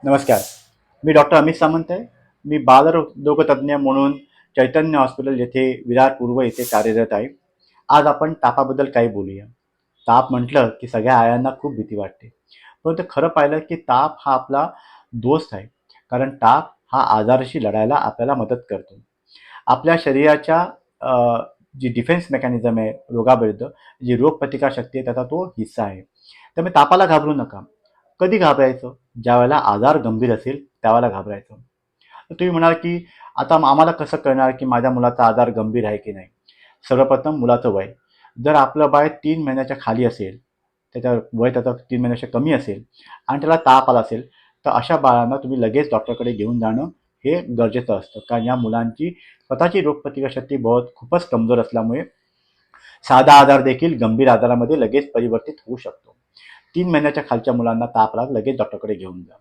नमस्कार. मी डॉक्टर अमित सामंत आहे. मी बालरोगतज्ञ म्हणून चैतन्य हॉस्पिटल येथे विरार पूर्व येथे कार्यरत आहे. आज आपण तापाबद्दल काही बोलूया. ताप म्हटलं की सगळ्या आयांना खूप भीती वाटते. परंतु खरं पाहिलं की ताप हा आपला दोस्त आहे. कारण ताप हा आजाराशी लढायला आपल्याला मदत करतो. आपल्या शरीराच्या जी डिफेन्स मेकॅनिझम आहे रोगाविरुद्ध, जी रोगप्रतिकारशक्ती आहे त्याचा तो हिस्सा आहे. त्यामुळे तापाला घाबरू नका. कधी घाबरायचं? ज्यावेळेला आजार गंभीर असेल त्यावेळेला घाबरायचं. तर तुम्ही म्हणाल की आता आम्हाला कसं कळणार की माझ्या मुलाचा आजार गंभीर आहे की नाही? सर्वप्रथम मुलाचं वय. जर आपलं बाळ 3 महिन्याच्या खाली असेल, त्याचं 3 महिन्यापेक्षा कमी असेल आणि त्याला ताप आला असेल, तर अशा बाळांना तुम्ही लगेच डॉक्टरकडे घेऊन जाणं हे गरजेचं असतं. कारण या मुलांची स्वतःची रोगप्रतिकारशक्ती खूपच कमजोर असल्यामुळे साधा आजार देखील गंभीर आजारामध्ये लगेच परिवर्तित होऊ शकतो. 3 महिन्याच्या खालच्या मुलांना ताप आला लगेच डॉक्टरकडे घेऊन जा.